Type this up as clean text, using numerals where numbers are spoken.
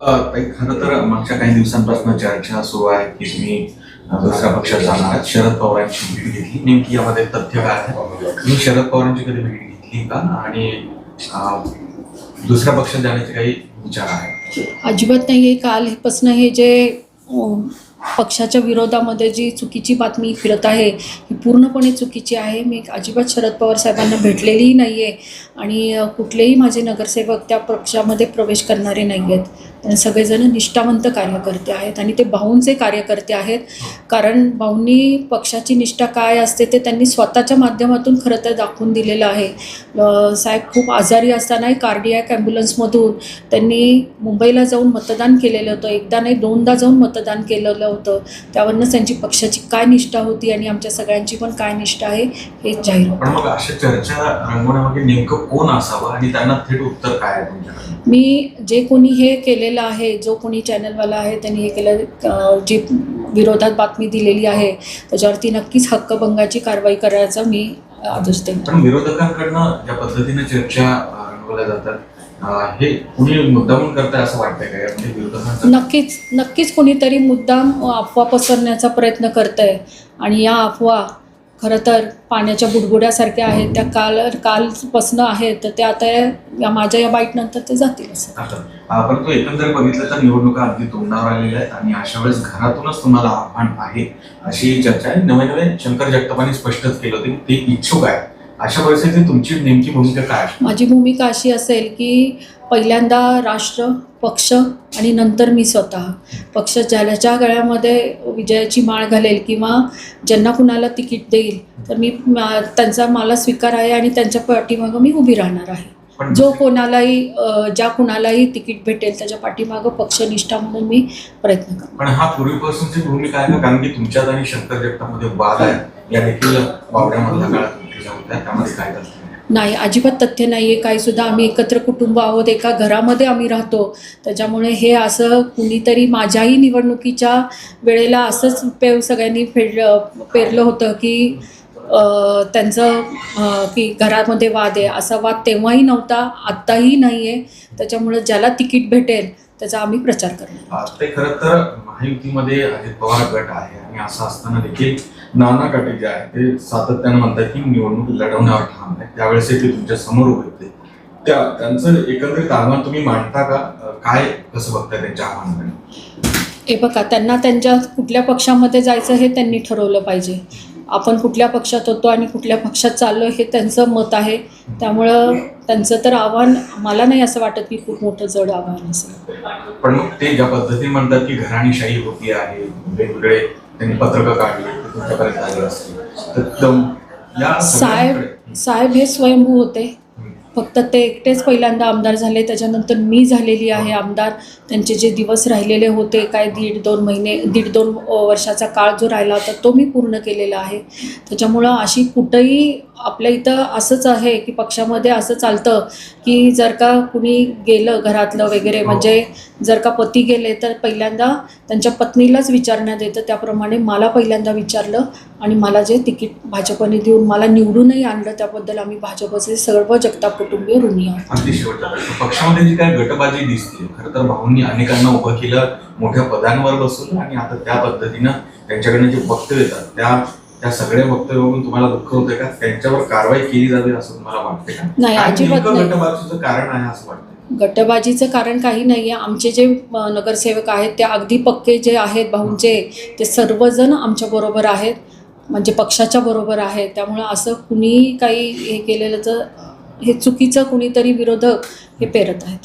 खरं तर मागच्या काही दिवसांपासून चर्चा सुरू आहे की तुम्ही दुसऱ्या पक्षात जाणार आहात. शरद पवारांची भेट घेतली. नेमकी यामध्ये तथ्य काय आहे? तुम्ही शरद पवारांची कधी भेट घेतली का? आणि दुसऱ्या पक्षात जाण्याचे काही विचार आहे? अजिबात नाही आहे. कालपासून हे जे पक्षाच्या विरोधामध्ये जी चुकीची बातमी फिरत आहे ही पूर्णपणे चुकीची आहे. मी अजिबात शरद पवार साहेबांना भेटलेलीही नाही आहे आणि कुठलेही माझे नगरसेवक त्या पक्षामध्ये प्रवेश करणारे नाही आहेत. सगळेजण निष्ठावंत कार्यकर्ते आहेत आणि ते भाऊंचे कार्यकर्ते आहेत. कारण भाऊंनी पक्षाची निष्ठा काय असते ते त्यांनी स्वतःच्या माध्यमातून खरं तर दाखवून दिलेलं आहे. साहेब खूप आजारी असतानाही कार्डियॅक ॲम्ब्युलन्समधून त्यांनी मुंबईला जाऊन मतदान केलेलं होतं. एकदा नाही दोनदा जाऊन मतदान केलेलं होतं. त्यावरनं त्यांची पक्षाची काय निष्ठा होती आणि आमच्या सगळ्यांची पण काय निष्ठा आहे हे जाहीर होतं. पण मग अशा चर्चा रंगवण्यामागे नेमकं कोण असावं आणि त्यांना थेट उत्तर काय आहे तुमच्याकडे? मी जे कोणी हे केलेलं आहे, जो कोणी चॅनलवाला आहे त्यांनी हे केलं, जी विरोधात बातमी दिलेली आहे त्याच्यावरती नक्कीच हक्कभंगाची कारवाई करायचं मी आदेश देईन. पण विरोधकांकडनं ज्या पद्धतीने चर्चा रंगवल्या जातात हे कुणी मुद्दामून करताय असं वाटतंय का? यामध्ये विरोधकांचा नक्कीच कोणीतरी मुद्दाम अफवा पसरण्याचा प्रयत्न करतंय आणि या अफवा खरं तर पाण्याच्या बुडबुड्यासारख्या आहेत. त्या कालपासनं आहेत तर ते आता माझ्या या बाईटनंतर ते जातील असं. परंतु एकंदर बघितलं तर निवडणुका अगदी तोंडावर आलेल्या आहेत आणि अशा वेळेस घरातूनच तुम्हाला आव्हान आहे अशी चर्चा आहे. नवे शंकर जगतापांनी स्पष्टच केलं होतं की ते इच्छुक आहे. अशा परिस्थितीत तुमची नेमकी भूमिका काय? माझी भूमिका अशी असेल की पहिल्यांदा राष्ट्र, पक्ष आणि नंतर मी स्वतः. पक्ष ज्याच्या गळ्यामध्ये विजयाची माळ घालेल किंवा ज्यांना कुणाला तिकीट देईल तर मी त्यांचा मला स्वीकार आहे आणि त्यांच्या पाठीमागं मी उभी राहणार आहे. ज्या कुणालाही तिकीट भेटेल त्याच्या पाठीमागं पक्षनिष्ठा म्हणून मी प्रयत्न करतो. पण हा पूर्वीपासूनची भूमिका आहे का? कारण की तुमच्यात आणि शंकर जगतामध्ये वाद आहे या देखील बावड्यामधल्या काळात होत्या, त्यामध्ये काय नाही, अजिबात तथ्य नाही आहे. काहीसुद्धा आम्ही एकत्र कुटुंब आहोत, एका घरामध्ये आम्ही राहतो. त्याच्यामुळे हे असं कुणीतरी माझ्याही निवडणुकीच्या वेळेला असंच सगळ्यांनी पेरलं होतं की त्यांचं की घरामध्ये वाद आहे. असा वाद तेव्हाही नव्हता, आत्ताही नाही आहे. त्याच्यामुळे ज्याला तिकीट भेटेल त्याचा आम्ही प्रचार करणार. ते खरं तर महायुतीमध्ये अजित पवार गट आहे आणि असं असताना देखील नाना कटे जे आहे ते सातत्यानं म्हणतात की निवडणूक लढवण्यावर ठाम आहे. त्यावेळेस ते तुमच्या समोर उभे होते. त्यांचं एकंदरीत आव्हान तुम्ही मांडता का? काय कसं बघताय त्यांच्या आव्हानाकडे? हे बघा, त्यांना त्यांच्या कुठल्या पक्षामध्ये जायचं हे त्यांनी ठरवलं पाहिजे. आपण कुठल्या पक्षात होतो आणि कुठल्या पक्षात चाललो हे त्यांचं मत आहे. त्यामुळं त्यांचं तर आव्हान मला नाही असं वाटत की खूप मोठं जड आव्हान असेल. पण मग ते ज्या पद्धतीने म्हणतात की घराणीशाही होती आहे, वेगवेगळे त्यांनी पत्रकं काढले तुमच्यापर्यंत आले असतील तर साहेब हे स्वयंभू होते. फक्त ते एकटेच पहिल्यांदा आमदार झाले. त्याच्यानंतर मी झालेली आहे आमदार. त्यांचे जे दिवस राहिलेले होते काय 1.5-2 वर्षाचा काळ जो राहिला होता तो मी पूर्ण केलेला आहे. त्याच्यामुळं अशी कुठंही आपल्या इथं असंच आहे की पक्षामध्ये असं चालतं की जर का कुणी गेलं घरातलं वगैरे, म्हणजे जर का पती गेले तर पहिल्यांदा त्यांच्या पत्नीलाच विचारण्यात येतं. त्याप्रमाणे मला पहिल्यांदा विचारलं आणि मला जे तिकीट भाजपने देऊन मला निवडूनही आणलं त्याबद्दल आम्ही भाजपचे सर्व जगताप कुटुंबीय ऋणी आहोत. अगदी शेवटचा पक्षामध्ये जी काय गटबाजी दिसते, खरं तर भाऊंनी अनेकांना उभं केलं मोठ्या पदांवर बसून आणि आता त्या पद्धतीनं त्यांच्याकडनं जे वक्तव्य येतात त्या सगळ्या वक्तव्य बघून तुम्हाला दुःख होतं का? त्यांच्यावर कारवाई केली जावी असं तुम्हाला वाटते का? नाही, अजिबात नाही. गटबाजीचं कारण आहे असं वाटतं? गटबाजीचं कारण काही नाही आहे. आमचे जे नगरसेवक आहेत ते अगदी पक्के जे आहेत भाऊंचे ते सर्वजण आमच्याबरोबर आहेत, म्हणजे पक्षाच्या बरोबर आहेत. त्यामुळं असं कुणी काही हे केलेलं तर हे चुकीचं कुणीतरी विरोधक हे पेरत आहेत.